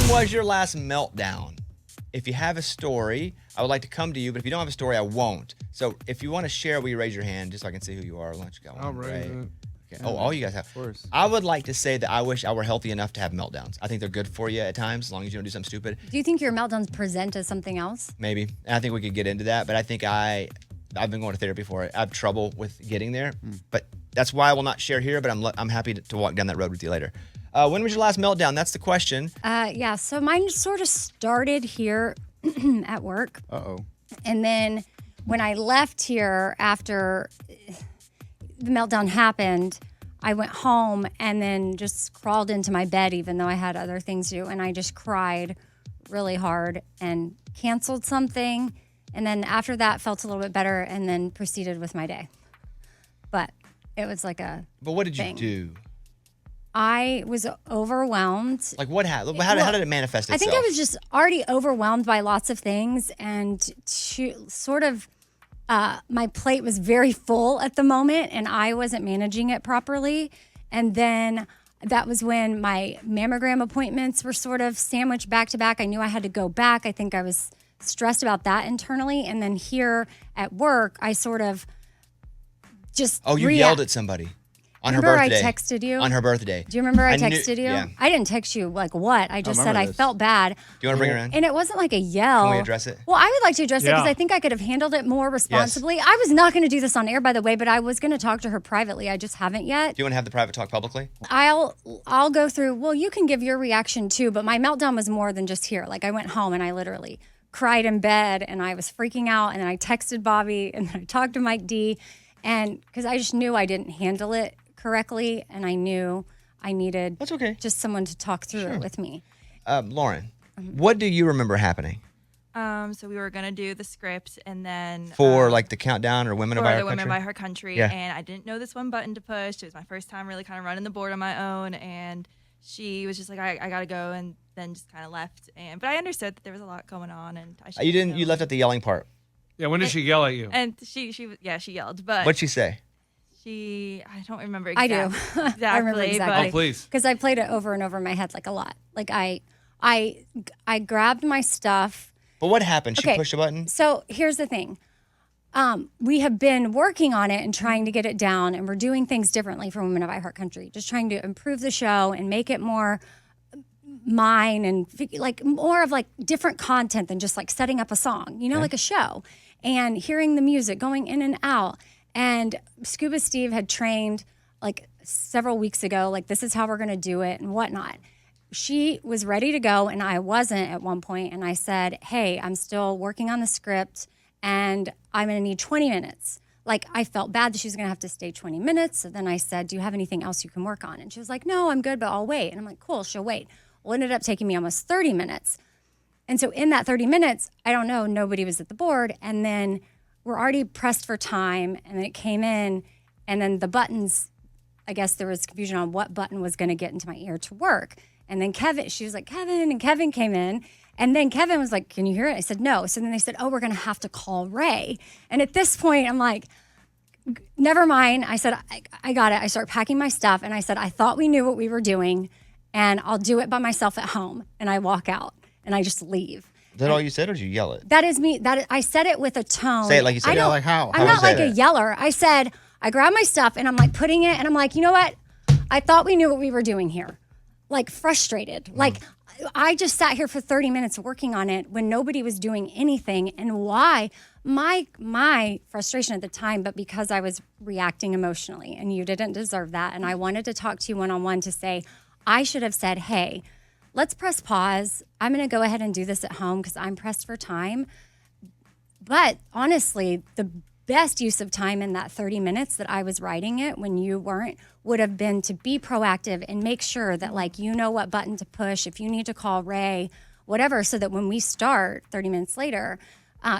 was your last meltdown? If you have a story, I would like to come to you, but if you don't have a story, I won't. So if you want to share, will you raise your hand just so I can see who you are? Lunch got one. I'll raise it. Okay. Oh, all you guys have. Of course. I would like to say that I wish I were healthy enough to have meltdowns. I think they're good for you at times, as long as you don't do something stupid. Do you think your meltdowns present as something else? Maybe. And I think we could get into that, but I think I've been going to therapy for it. I have trouble with getting there, but that's why I will not share here, but I'm happy to walk down that road with you later. When was your last meltdown? That's the question. Yeah, so mine sort of started here at work. Uh-oh. And then when I left here after the meltdown happened, I went home and then just crawled into my bed, even though I had other things to do. And I just cried really hard and canceled something. And then after that, felt a little bit better and then proceeded with my day. But it was like a But what did you thing. do? I was overwhelmed. Like what happened? How did it manifest itself? I think I was just already overwhelmed by lots of things, and my plate was very full at the moment, and I wasn't managing it properly. And then that was when my mammogram appointments were sort of sandwiched back to back. I knew I had to go back. I think I was stressed about that internally. And then here at work, I sort of just you yelled at somebody. On Remember her birthday. I texted you? On her birthday. Do you remember I texted you? Yeah. I didn't text you like what? I just said I this. felt bad. Do you want to bring her in? And it wasn't like a yell. Can we address it? Well, I would like to address it because Yeah. I think I could have handled it more responsibly. I was not going to do this on air, by the way, but I was going to talk to her privately. I just haven't yet. Do you want to have the private talk publicly? I'll go through. Well, you can give your reaction too, but my meltdown was more than just here. Like I went home and I literally cried in bed and I was freaking out, and then I texted Bobby and then I talked to Mike D, and because I just knew I didn't handle it correctly, and I knew I needed That's okay. just someone to talk through it with me. Lauren, what do you remember happening? So we were gonna do the script, and then For like the countdown or Women of for Our the Women Country? by Her Country, Yeah. and I didn't know this one button to push. It was my first time really kind of running the board on my own, and she was just like, I gotta go, and then just kind of left. But I understood that there was a lot going on, and I should. You left at the yelling part. Yeah, when did she yell at you? And she yelled, but What'd she say? I don't remember I exactly. do. I remember exactly. Oh, please. Because I played it over and over in my head like a lot. Like I grabbed my stuff. But what happened? She Okay. pushed a button? So here's the thing. We have been working on it and trying to get it down, and we're doing things differently for Women of iHeartCountry, just trying to improve the show and make it more mine and like more of like different content than just like setting up a song, like a show, and hearing the music going in and out. And Scuba Steve had trained like several weeks ago, like this is how we're going to do it and whatnot. She was ready to go and I wasn't at one point, and I said, hey, I'm still working on the script and I'm going to need 20 minutes. Like I felt bad that she was going to have to stay 20 minutes. So then I said, do you have anything else you can work on? And she was like, no, I'm good, but I'll wait. And I'm like, cool, she'll wait. Well, it ended up taking me almost 30 minutes. And so in that 30 minutes, I don't know, nobody was at the board. And then we're already pressed for time. And then it came in, and then the buttons, I guess there was confusion on what button was going to get into my ear to work. And then she was like, Kevin, and Kevin came in. And then Kevin was like, can you hear it? I said, no. So then they said, oh, we're going to have to call Ray. And at this point, I'm like, never mind. I said, I got it. I start packing my stuff. And I said, I thought we knew what we were doing, and I'll do it by myself at home. And I walk out and I just leave. Is that all you said, or did you yell it? That is me. I said it with a tone. Say it like you said it. Yeah, like how? I'm How not would you like say a that? yeller. I said, I grabbed my stuff and I'm like putting it, and I'm like, you know what? I thought we knew what we were doing here. Like frustrated. Like I just sat here for 30 minutes working on it when nobody was doing anything. And why? My frustration at the time, but because I was reacting emotionally, and you didn't deserve that. And I wanted to talk to you one-on-one to say, I should have said, hey, let's press pause. I'm going to go ahead and do this at home because I'm pressed for time. But honestly, the best use of time in that 30 minutes that I was writing it when you weren't would have been to be proactive and make sure that like you know what button to push, if you need to call Ray, whatever, so that when we start 30 minutes later,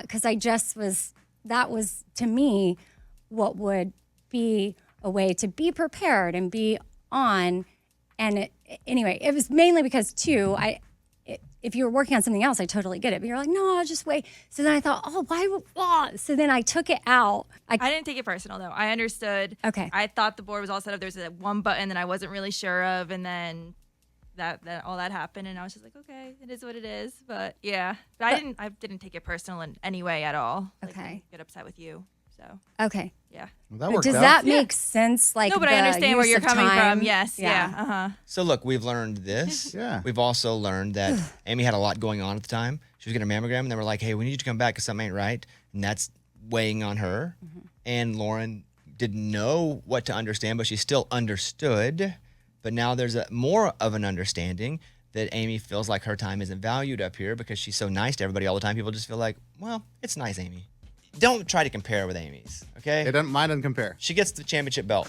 because that was to me what would be a way to be prepared and be on. And anyway, it was mainly because too, if you were working on something else, I totally get it. But you're like, no, I'll just wait. So then I thought, so then I took it out. I didn't take it personal though. I understood. Okay. I thought the board was all set up. There's one button that I wasn't really sure of, and then that all that happened, and I was just like, okay, it is what it is. But yeah, but I didn't take it personal in any way at all. Like, Okay. I get upset with you. So Okay. yeah. Well, that worked Does out. that make sense? Like, No, but I the understand where use you're of coming time? from. Yes. Yeah. So look, we've learned this. Yeah. We've also learned that Amy had a lot going on at the time. She was getting a mammogram, and they were like, hey, we need you to come back because something ain't right. And that's weighing on her. And Lauren didn't know what to understand, but she still understood. But now there's more of an understanding that Amy feels like her time isn't valued up here because she's so nice to everybody all the time. People just feel like, well, it's nice, Amy. Don't try to compare with Amy's, okay? Mine doesn't compare. She gets the championship belt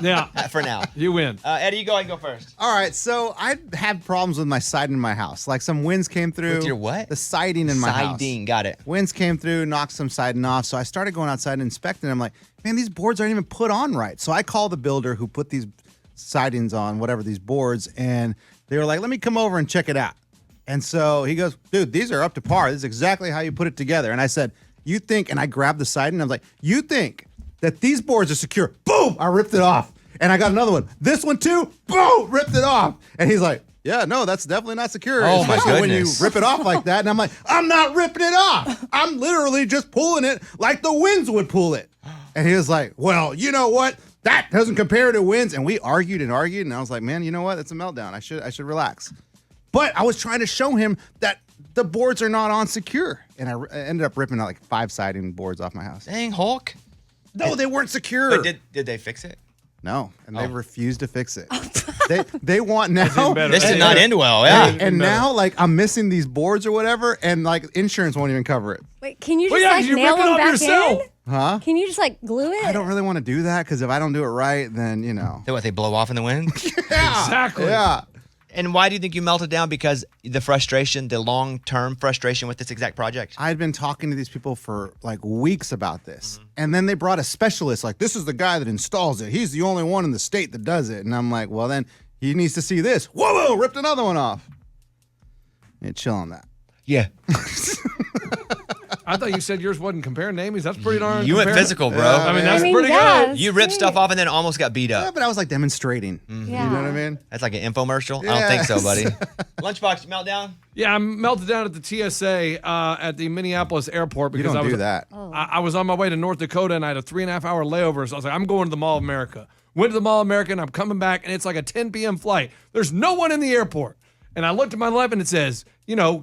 Yeah. for now. You win. Eddie, you go ahead and go first. All right, so I had problems with my siding in my house. Like some winds came through. With your what? The siding in my house. Siding, got it. Winds came through, knocked some siding off. So I started going outside and inspecting. I'm like, man, these boards aren't even put on right. So I called the builder who put these sidings on, whatever, these boards, and they were like, let me come over and check it out. And so he goes, dude, these are up to par. This is exactly how you put it together. And I said, you think, and I grabbed the siding, and I was like, you think that these boards are secure? Boom! I ripped it off. And I got another one. This one too, boom! Ripped it off. And he's like, yeah, no, that's definitely not secure. Oh, my Especially when you goodness. rip it off like that. And I'm like, I'm not ripping it off. I'm literally just pulling it like the winds would pull it. And he was like, well, you know what? That doesn't compare to winds. And we argued and argued. And I was like, man, you know what? It's a meltdown. I should relax. But I was trying to show him that the boards are not on secure. And I ended up ripping out like 5 siding boards off my house. Dang, Hulk. No, they weren't secure. Wait, did they fix it? No, and they Oh. refused to fix it. they want now. better. This did not end well, yeah. And now, like, I'm missing these boards or whatever, and like insurance won't even cover it. Wait, can you Well, just yeah, like 'cause you nail rip it them off back yourself. in? Huh? Can you just like glue it? I don't really want to do that because if I don't do it right, then you know. They blow off in the wind? Exactly. Yeah. And why do you think you melted down? Because the frustration, the long-term frustration with this exact project? I had been talking to these people for like weeks about this. And then they brought a specialist, like, this is the guy that installs it. He's the only one in the state that does it. And I'm like, well, then he needs to see this. Whoa, ripped another one off. Yeah, chill on that. Yeah. I thought you said yours wasn't comparing to Amy's. That's pretty darn You went comparing. physical, bro. I mean, that's pretty yes. good. You ripped stuff off and then almost got beat Yeah, up. but I was like demonstrating. Yeah. You know what I mean? That's like an infomercial? I don't think so, Yes. buddy. Lunchbox meltdown? Yeah, I melted down at the TSA at the Minneapolis airport You because don't I was do that. I was on my way to North Dakota and I had a 3.5 hour layover. So I was like, I'm going to the Mall of America. Went to the Mall of America and I'm coming back and it's like a 10 p.m. flight. There's no one in the airport. And I looked to my left and it says,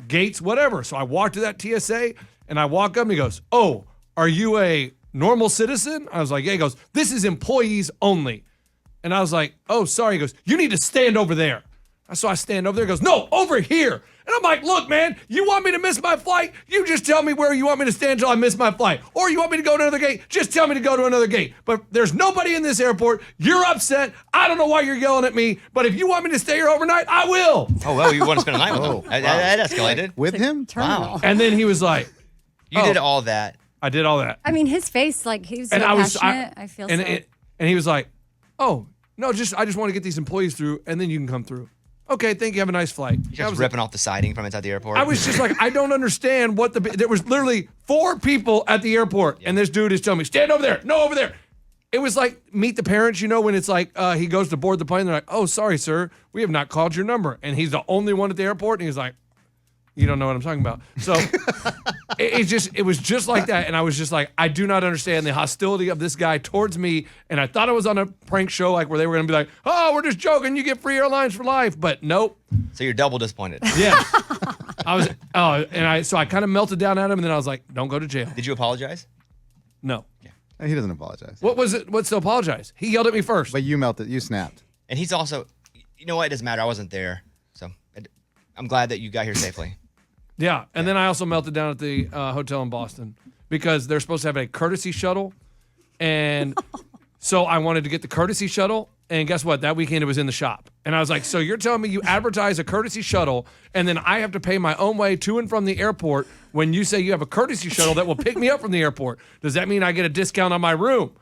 gates, whatever. So I walked to that TSA and I walk up and he goes, oh, are you a normal citizen? I was like, yeah. He goes, this is employees only. And I was like, oh, sorry. He goes, you need to stand over there. So I stand over there. He goes, no, over here. And I'm like, look, man, you want me to miss my flight? You just tell me where you want me to stand until I miss my flight. Or you want me to go to another gate? Just tell me to go to another gate. But there's nobody in this airport. You're upset. I don't know why you're yelling at me. But if you want me to stay here overnight, I will. Oh, well, you want to spend a night with him. Oh, That escalated. With him? Terminal. And then he was like, You did all that. I did all that. I mean, his face, like he was so And passionate. I feel and so. and he was like, oh, no, I just want to get these employees through and then you can come through. Okay, thank you. Have a nice flight. You just ripping off the siding from inside the airport. I was just like, I don't understand what there was literally 4 people at the airport, and this dude is telling me, stand over there, no, over there. It was like Meet the Parents, when it's like he goes to board the plane, they're like, oh, sorry, sir, we have not called your number. And he's the only one at the airport, and he's like, you don't know what I'm talking about. So it was just like that. And I was just like, I do not understand the hostility of this guy towards me. And I thought it was on a prank show, like where they were going to be like, oh, we're just joking. You get free airlines for life. But nope. So you're double disappointed. Yeah. So I kind of melted down at him. And then I was like, don't go to jail. Did you apologize? No. He doesn't apologize. What was it? What's to apologize? He yelled at me first. But you melted. You snapped. And he's also, you know what? It doesn't matter. I wasn't there. So I'm glad that you got here safely. Yeah, and then I also melted down at the hotel in Boston because they're supposed to have a courtesy shuttle, and so I wanted to get the courtesy shuttle, and guess what? That weekend it was in the shop, and I was like, so you're telling me you advertise a courtesy shuttle, and then I have to pay my own way to and from the airport when you say you have a courtesy shuttle that will pick me up from the airport? Does that mean I get a discount on my room?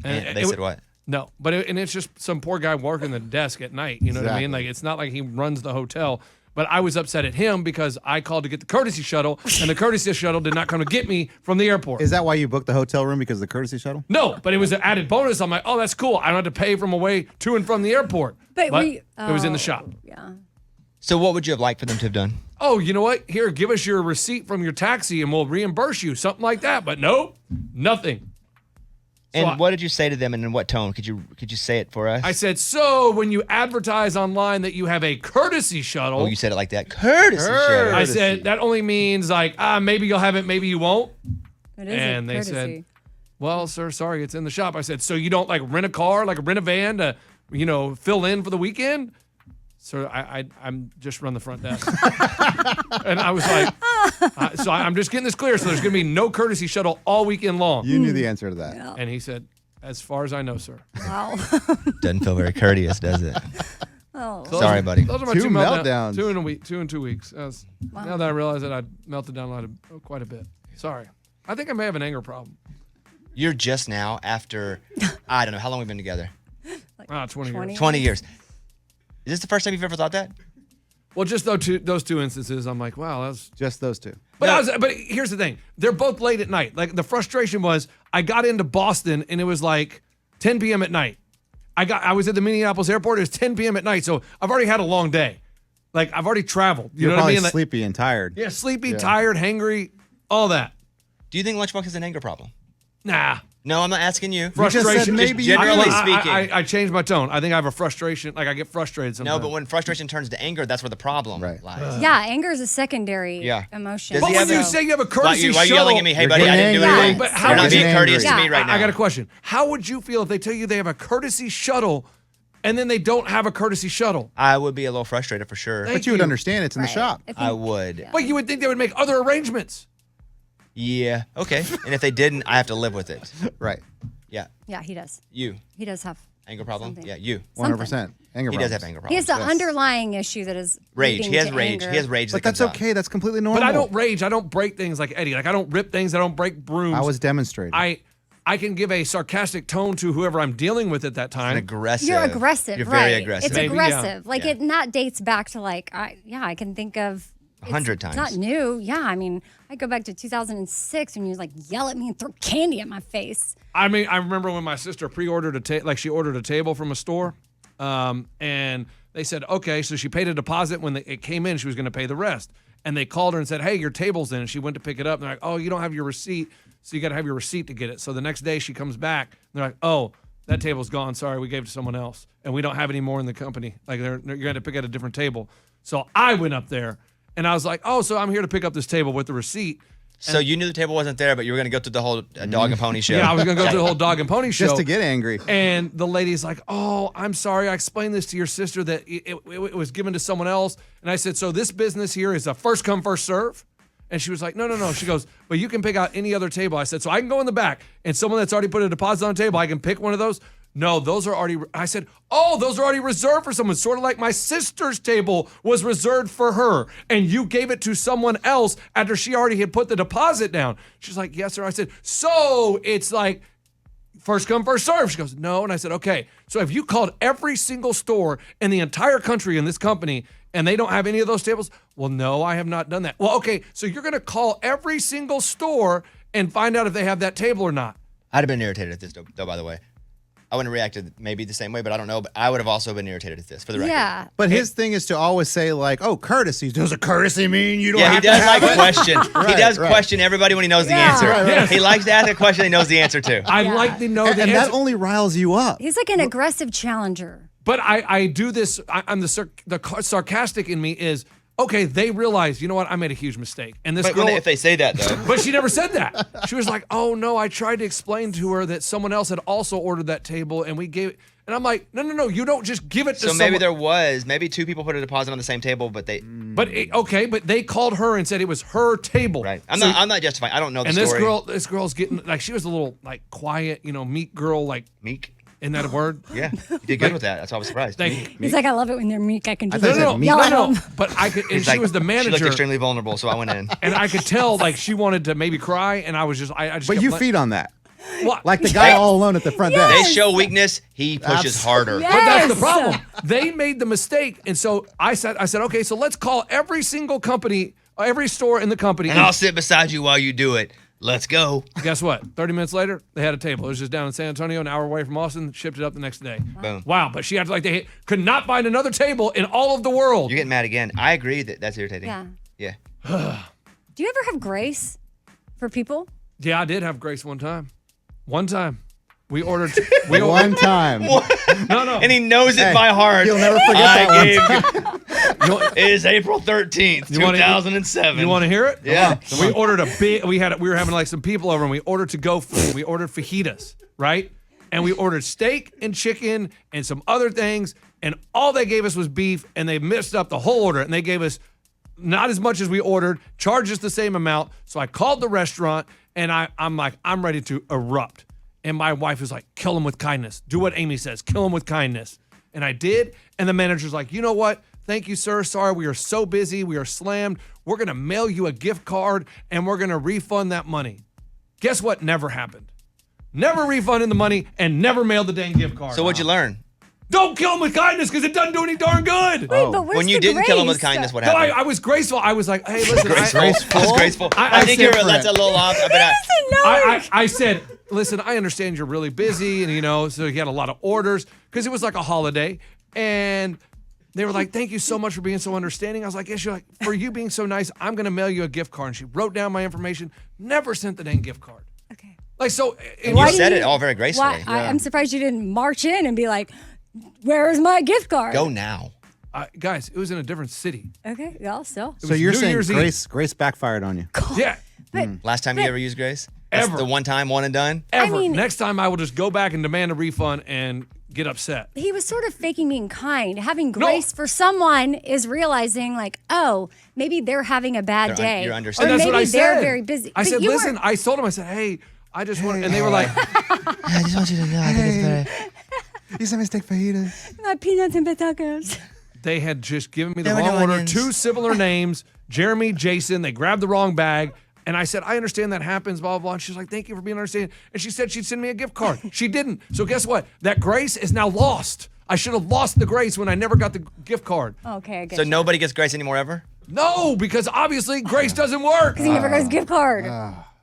And they said what? No, but it's just some poor guy working the desk at night. You know what I mean? Exactly. Like it's not like he runs the hotel. But I was upset at him because I called to get the courtesy shuttle, and the courtesy shuttle did not come to get me from the airport. Is that why you booked the hotel room, because of the courtesy shuttle? No, but it was an added bonus. I'm like, oh, that's cool. I don't have to pay from away to and from the airport. But it was in the shop. Yeah. So what would you have liked for them to have done? Oh, you know what? Here, give us your receipt from your taxi and we'll reimburse you. Something like that. But no, nothing. And what did you say to them, and in what tone? Could you say it for us? I said, so when you advertise online that you have a courtesy shuttle. Oh, you said it like that. Courtesy shuttle. I said, that only means like, maybe you'll have it, maybe you won't. It is And a they courtesy. said, well, sir, sorry, it's in the shop. I said, so you don't like rent a car, like rent a van to, fill in for the weekend? So I'm just run the front desk. And I was like, so I'm just getting this clear. So there's going to be no courtesy shuttle all weekend long. You knew the answer to that. Yeah. And he said, as far as I know, sir. Wow. Doesn't feel very courteous, does it? Oh. Sorry, buddy. Those are my Two two meltdowns. 2 in a week, 2 in 2 weeks. Now that I realize that I melted down quite a bit. Sorry. I think I may have an anger problem. You're just now after, I don't know, how long we've been together? 20 years. 20 years. Is this the first time you've ever thought that? Well, just those two instances, I'm like, wow, that's. Just those two. But here's the thing: they're both late at night. Like the frustration was, I got into Boston and it was like 10 p.m. at night. I was at the Minneapolis airport. It was 10 p.m. at night, so I've already had a long day. Like I've already traveled. You You're know what I probably mean? Like, sleepy and tired. yeah, sleepy, tired, hangry, all that. Do you think Lunchbox has an anger problem? Nah. No, I'm not asking you. Frustration. maybe Just generally speaking. I changed my tone. I think I have a frustration. Like I get frustrated sometimes. No, but when frustration turns to anger, that's where the problem lies. Yeah, anger is a secondary Yeah. emotion. Does But he when have you a- say you have a Why courtesy are you shuttle, yelling at me? Hey, You're buddy, I getting didn't do angry. anything. But how You're would not you- being courteous to Yeah. me right now. I got a question. How would you feel if they tell you they have a courtesy shuttle and then they don't have a courtesy shuttle? I would be a little frustrated for sure. Thank But you would you. understand it's in the Right. shop. I would. But you would think they would make other arrangements. Yeah. Okay. And if they didn't, I have to live with it. Right. Yeah. Yeah, he does. You. He does have Anger problem? something. Yeah, you. 100%. Anger He does problems. have anger He has problems. the underlying issue that is Rage. leading He has to rage. anger. He has rage that But that's comes out. okay. That's completely normal. But I don't rage. I don't break things like Eddie. Like I don't rip things. I don't break brooms. I was demonstrating. I can give a sarcastic tone to whoever I'm dealing with at that An time. aggressive. You're aggressive. You're right. very aggressive. It's Maybe, yeah. aggressive. Like Yeah. it not dates back to like I can think of 100 times. It's not new. Yeah, I mean, I go back to 2006 when you like yell at me and throw candy at my face. I mean, I remember when my sister pre-ordered she ordered a table from a store, and they said, okay, so she paid a deposit when it came in. She was going to pay the rest, and they called her and said, hey, your table's in. And she went to pick it up, and they're like, oh, you don't have your receipt, so you got to have your receipt to get it. So the next day she comes back, and they're like, oh, that table's gone. Sorry, we gave it to someone else, and we don't have any more in the company. Like you're going to pick out a different table. So I went up there, and I was like, oh, so I'm here to pick up this table with the receipt. So you knew the table wasn't there, but you were going to go through the whole dog and pony show. Yeah, I was going to go through the whole dog and pony show. Just to get angry. And the lady's like, oh, I'm sorry. I explained this to your sister that it was given to someone else. And I said, so this business here is a first come, first serve? And she was like, no. She goes, but you can pick out any other table. I said, so I can go in the back and someone that's already put a deposit on the table, I can pick one of those? No, those are already, I said, oh, those are already reserved for someone. Sort of like my sister's table was reserved for her. And you gave it to someone else after she already had put the deposit down. She's like, yes, sir. I said, so it's like, first come, first serve. She goes, no. And I said, okay. So if you called every single store in the entire country in this company and they don't have any of those tables, well, no, I have not done that. Well, okay. So you're going to call every single store and find out if they have that table or not. I'd have been irritated at this, though, by the way. I wouldn't have reacted maybe the same way, but I don't know. But I would have also been irritated at this, for the record. Yeah. But his thing is to always say like, "Oh, courtesy. Does a courtesy mean you don't Yeah, he have does to have like it?" question. He does right. question everybody when he knows the Yeah. answer. Yes. He likes to ask a question he knows the answer to. I like to know the And answer. that only riles you up. He's like an aggressive challenger. But I do this. I'm the sarcastic in me is, okay, they realize, you know what, I made a huge mistake. And this But girl, if they say that, though. but she never said that. She was like, oh, no, I tried to explain to her that someone else had also ordered that table and we gave it. And I'm like, no, you don't just give it to So someone. maybe two people put a deposit on the same table, but they. But but they called her and said it was her table. Right. I'm So- not justifying. I don't know the And story. this girl's getting like she was a little like quiet, meek girl. Like, Meek. isn't that a word? Yeah. You did good with that. That's why I was surprised. Thank you. He's like, I love it when they're meek. I can just thought you said No, meek. yell at no. them. But I could, and He's she like, was the She manager. looked extremely vulnerable, so I went in. And I could tell, like, she wanted to maybe cry, and I was just, I just. But kept you let- feed on that. What? Like the guy all alone at the front They desk. show weakness, he pushes harder. Yes. But that's the problem. They made the mistake, and so I said, okay, so let's call every single company, every store in the company. And I'll sit beside you while you do it. Let's go. Guess what? 30 minutes later, they had a table. It was just down in San Antonio, an hour away from Austin. Shipped it up the next day. Boom. Wow, but she had they could not find another table in all of the world. You're getting mad again. I agree that that's irritating. Yeah. Yeah. Do you ever have grace for people? Yeah, I did have grace one time. One time. We ordered. One time. No. And he knows it by heart. He'll never forget that one. It is April 13th, 2007. You want to hear it? Yeah. So we ordered a big. We were having like some people over, and we ordered to go food. We ordered fajitas, right? And we ordered steak and chicken and some other things, and all they gave us was beef, and they messed up the whole order, and they gave us not as much as we ordered, charged us the same amount. So I called the restaurant, and I'm like, I'm ready to erupt. And my wife was like, kill him with kindness. Do what Amy says. Kill him with kindness. And I did. And the manager's like, you know what? Thank you, sir. Sorry, we are so busy. We are slammed. We're going to mail you a gift card, and we're going to refund that money. Guess what never happened? Never refunded the money and never mailed the dang gift card. So what'd you learn? Don't kill him with kindness because it doesn't do any darn good. Wait, but where's When you the didn't kill him with grace? kindness, what No, happened? I was graceful. I was like, hey, listen. Graceful. Graceful? That's graceful. I I think said that's a little off. But I said, listen, I understand you're really busy, and so you had a lot of orders because it was like a holiday, and they were like, thank you so much for being so understanding. I was like, yes, you're like, for you being so nice, I'm gonna mail you a gift card. And she wrote down my information, never sent the dang gift card. Okay. Like so, and Why you do said you- it all very gracefully. I'm surprised you didn't march in and be like, "Where's my gift card?" Go now. guys, it was in a different city. Okay, well, still. It So was you're New saying Year's Grace backfired on you. Yeah, Last time you ever used grace? That's Ever. the one time, one and done? ever. mean- Next time I will just go back and demand a refund and get upset. He was sort of faking being kind. Having grace for someone is realizing, like, oh, maybe they're having a bad day. you're or understanding. And that's maybe what I they're said. very busy. I But said, you listen, weren't- I told him, I said, hey, I just want, and they were like, I just want you to know. I think it's better. These are mistake fajitas. my peanuts and potatoes. they had just given me the There were wrong no order. onions. Two similar names, Jeremy, Jason. They grabbed the wrong bag. And I said, I understand that happens, blah, blah, blah. And she's like, thank you for being understanding. And she said she'd send me a gift card. She didn't. So guess what? That grace is now lost. I should have lost the grace when I never got the gift card. Okay, I get So you. nobody gets grace anymore ever? No, because obviously grace doesn't work. He never got his gift card.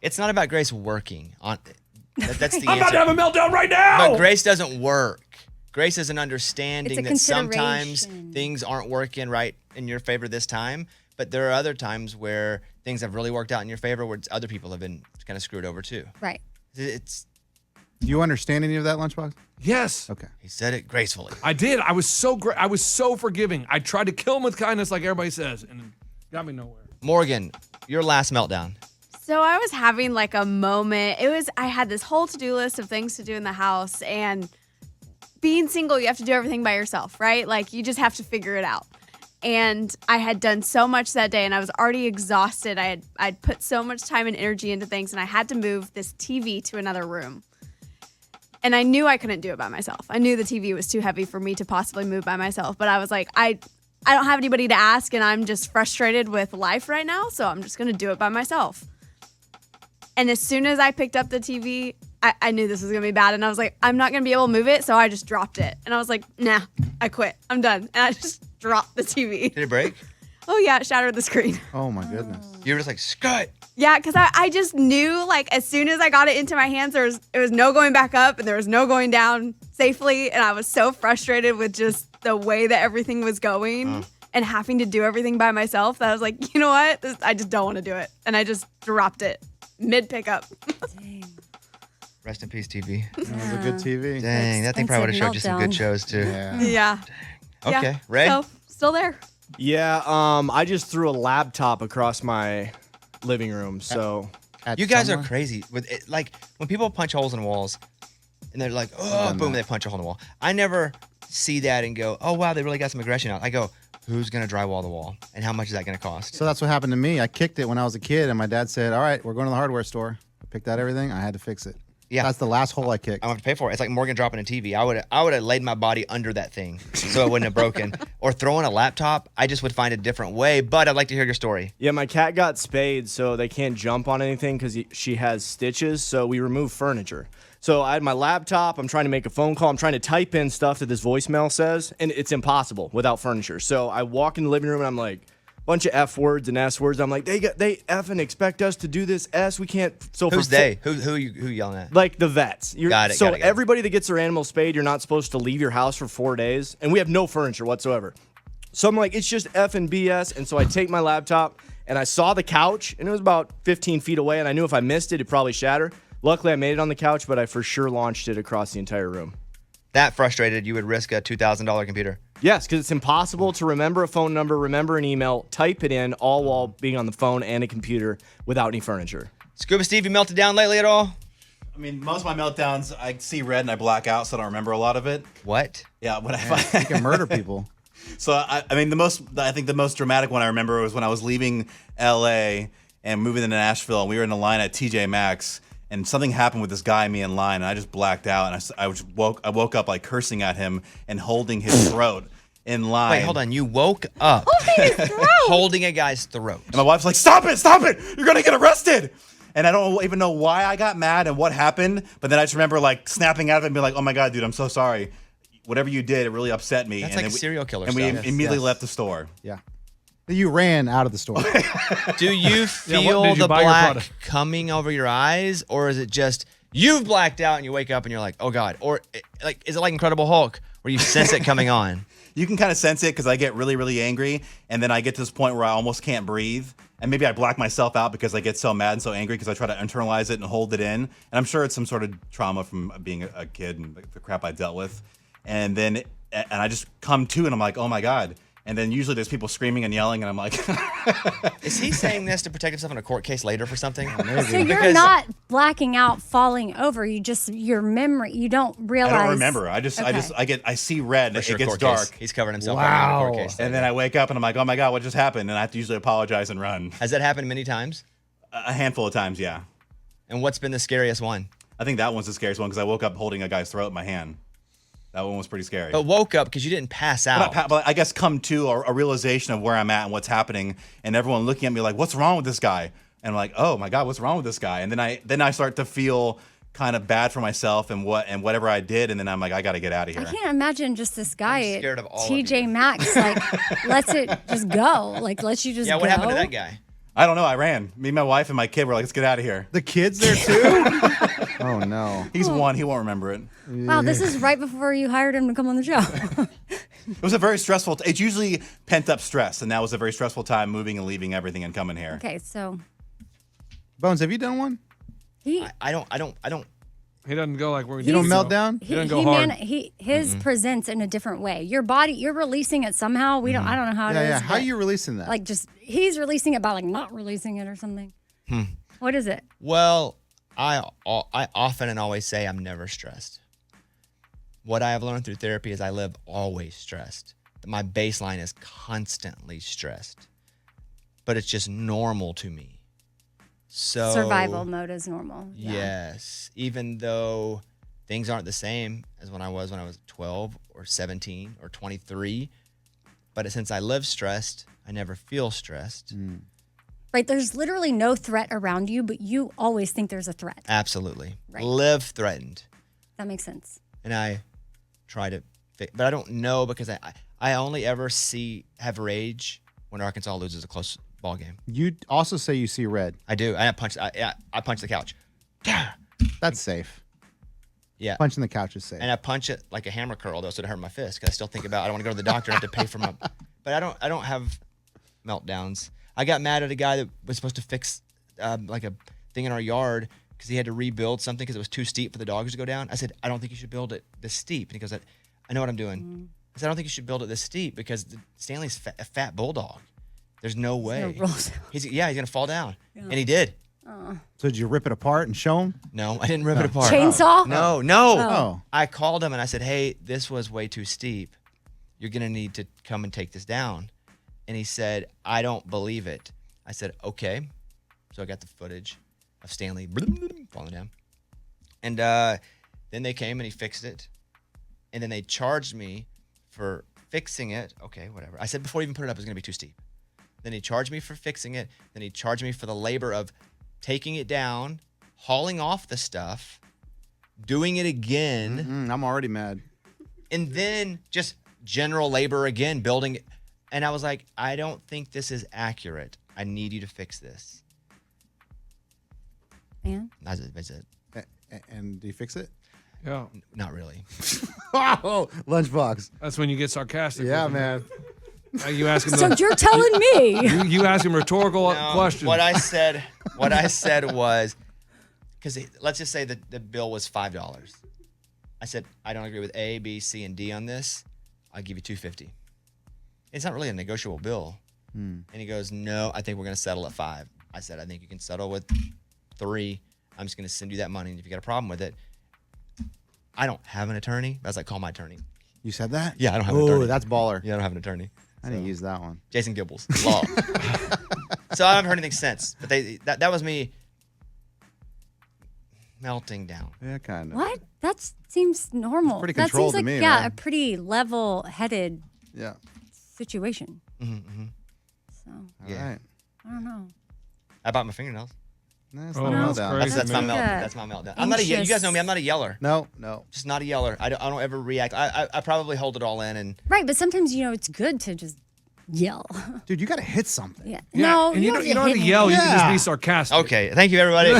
It's not about grace working. That's the I'm about answer. to have a meltdown right now. But grace doesn't work. Grace is an understanding It's a that sometimes consideration. things aren't working right in your favor this time, but there are other times where things have really worked out in your favor where other people have been kind of screwed over too. Right. It's Do you understand any of that, Lunchbox? Yes, Okay. he said it gracefully. I did. I was so great. I was so forgiving. I tried to kill him with kindness like everybody says, and it got me nowhere. Morgan, your last meltdown. So I was having like a moment. I had this whole to-do list of things to do in the house, and being single, you have to do everything by yourself, right? Like you just have to figure it out. And I had done so much that day, and I was already exhausted. I'd put so much time and energy into things, and I had to move this TV to another room. And I knew I couldn't do it by myself. I knew the TV was too heavy for me to possibly move by myself. But I was like, I don't have anybody to ask, and I'm just frustrated with life right now, so I'm just gonna do it by myself. And as soon as I picked up the TV, I knew this was gonna be bad, and I was like, I'm not gonna be able to move it, so I just dropped it. And I was like, nah, I quit. I'm done. And I just dropped the TV. Did it break? Oh yeah, it shattered the screen. Oh my goodness. You were just like, screw it. Yeah, because I just knew, like, as soon as I got it into my hands, there was no going back up and there was no going down safely. And I was so frustrated with just the way that everything was going and having to do everything by myself that I was like, you know what? I just don't want to do it. And I just dropped it mid-pickup. Rest in peace, TV. That was a good TV. Dang, that thing probably would have showed you some good meltdown. shows too. Yeah. Yeah. Okay, Yeah. Ray? So, still there. Yeah, I just threw a laptop across my living room, so At You guys someone? are crazy. With it, like when people punch holes in walls, and they're like, "Oh, boom!" They punch a hole in the wall. I never see that and go, "Oh, wow, they really got some aggression out." I go, "Who's gonna drywall the wall, and how much is that gonna cost?" So that's what happened to me. I kicked it when I was a kid, and my dad said, "All right, we're going to the hardware store." I picked out everything. I had to fix it. Yeah. That's the last hole I kicked. I don't have to pay for it. It's like Morgan dropping a TV. I would have laid my body under that thing so it wouldn't have broken. Or throwing a laptop, I just would find a different way. But I'd like to hear your story. Yeah, my cat got spayed, so they can't jump on anything because she has stitches. So we removed furniture. So I had my laptop. I'm trying to make a phone call. I'm trying to type in stuff that this voicemail says, and it's impossible without furniture. So I walk in the living room, and I'm like, bunch of F words and S words. I'm like, they effing expect us to do this S. We can't. So Who's they? Who you yelling at? Like the vets. Got it. So got it. everybody that gets their animal spayed, you're not supposed to leave your house for 4 days, and we have no furniture whatsoever. So I'm like, it's just F and BS. And so I take my laptop, and I saw the couch, and it was about 15 feet away, and I knew if I missed it, it'd probably shatter. Luckily, I made it on the couch, but I for sure launched it across the entire room. That frustrated, you would risk a $2,000 computer. Yes, because it's impossible to remember a phone number, remember an email, type it in, all while being on the phone and a computer without any furniture. Scuba Steve, you melted down lately at all? I mean, most of my meltdowns, I see red and I black out, so I don't remember a lot of it. What? Yeah, when You can murder people. So I mean, I think the most dramatic one I remember was when I was leaving LA and moving into Nashville, and we were in a line at TJ Maxx, and something happened with this guy and me in line, and I just blacked out, and I woke up like cursing at him and holding his throat in line. Wait, hold on. You woke up Holding his throat. holding a guy's throat. And my wife's like, stop it, you're gonna get arrested. And I don't even know why I got mad and what happened, but then I just remember like snapping out of it and being like, oh my God, dude, I'm so sorry. Whatever you did, it really upset me. That's and like serial killer And stuff. we immediately Yes. left the store. Yeah. You ran out of the store. Do you feel did you the buy your black product? coming over your eyes, or is it just you've blacked out and you wake up and you're like, oh God? Or like, is it like Incredible Hulk where you sense it coming on? You can kind of sense it because I get really, really angry, and then I get to this point where I almost can't breathe. And maybe I black myself out because I get so mad and so angry because I try to internalize it and hold it in. And I'm sure it's some sort of trauma from being a kid and the crap I dealt with. And then I just come to and I'm like, oh my God. And then usually there's people screaming and yelling, and I'm like, Is he saying this to protect himself in a court case later for something? So you're not blacking out, falling over. Your memory, you don't realize. I don't remember. I see red. For sure, it gets court dark. case. He's covering himself up Wow. in a court case. And then I wake up and I'm like, oh my God, what just happened? And I have to usually apologize and run. Has that happened many times? A handful of times, yeah. And what's been the scariest one? I think that one's the scariest one because I woke up holding a guy's throat in my hand. That one was pretty scary. But woke up because you didn't pass out. But I guess come to a realization of where I'm at and what's happening, and everyone looking at me like, what's wrong with this guy? And I'm like, oh my God, what's wrong with this guy? And then I start to feel kind of bad for myself and whatever I did, and then I'm like, I got to get out of here. I can't imagine just this guy I'm at scared of all of TJ you. Maxx like lets it just go. Like lets you just Yeah, go. what happened to that guy? I don't know. I ran. Me, my wife, and my kid were like, let's get out of here. The kid's there too? Oh, no. He's one. He won't remember it. Wow, this is right before you hired him to come on the show. It was a very stressful. It's usually pent up stress, and that was a very stressful time moving and leaving everything and coming here. Okay, so Bones, have you done one? he I don't. He doesn't go like we're You don't melt down? He doesn't go hard. his presents in a different way. Your body, you're releasing it somehow. I don't know how it is. Yeah. How are but, you releasing that? like just he's releasing it by like not releasing it or something. What is it? Well, I often and always say I'm never stressed. What I have learned through therapy is I live always stressed. My baseline is constantly stressed, but it's just normal to me. So Survival mode is normal. Yeah. Yes, even though things aren't the same as when I was 12 or 17 or 23, but since I live stressed, I never feel stressed. Right. There's literally no threat around you, but you always think there's a threat. Absolutely. Right. Live threatened. That makes sense. And I try to but I don't know because I only ever have rage when Arkansas loses a close ball game. You also say you see red. I do. I punch the couch. That's safe. Yeah. Punching the couch is safe. And I punch it like a hammer curl though, so it hurt my fist because I still think about I don't want to go to the doctor and have to pay for my but I don't have meltdowns. I got mad at a guy that was supposed to fix like a thing in our yard because he had to rebuild something because it was too steep for the dogs to go down. I said, I don't think you should build it this steep. And he goes, I know what I'm doing. I said, I don't think you should build it this steep because Stanley's a fat bulldog. There's no way. gonna roll down. He's going to fall down. And he did. So did you rip it apart and show him? No, I didn't rip it apart. Chainsaw? No. Oh. I called him and I said, hey, this was way too steep. You're going to need to come and take this down. And he said, I don't believe it. I said, okay. So I got the footage of Stanley falling down. And then they came and he fixed it. And then they charged me for fixing it. Okay, whatever. I said before he even put it up, it was going to be too steep. Then he charged me for fixing it. Then he charged me for the labor of taking it down, hauling off the stuff, doing it again. I'm already mad. And then just general labor again, building it. And I was like, I don't think this is accurate. I need you to fix this. And? That's it. And do you fix it? Yeah. Not really. Oh, Lunchbox. That's when you get sarcastic. Yeah, with him. man. You ask him. So you're telling me? You ask him rhetorical questions. What I said was, because let's just say that the bill was $5. I said, I don't agree with A, B, C, and D on this. I'll give you $2.50. It's not really a negotiable bill. And he goes, no, I think we're going to settle at $5. I said, I think you can settle with $3. I'm just going to send you that money. And if you got a problem with it, I don't have an attorney. I was like, call my attorney. You said that? Yeah, I don't have an attorney. Oh, that's baller. Yeah, I don't have an attorney. I didn't use that one. Jason Gibbles, law. So I haven't heard anything since. But that was me melting down. Yeah, kind of. What? That seems normal. Pretty that controlled seems to like, me, yeah, man. a pretty level-headed Yeah. situation. Mm-hmm. So, All Yeah. right. I don't know. I bought my fingernails. That's Oh, not that's meltdown. crazy. That's my like meltdown. a That's my meltdown. I'm not a. You anxious- guys know me. I'm not a yeller. No. Just not a yeller. I don't ever react. I probably hold it all in and. Right, but sometimes, it's good to just yell. Dude, you got to hit something. Yeah. Yeah, No, and you don't hit have to me. yell. You can just Yeah. be sarcastic. Okay. Thank you, everybody.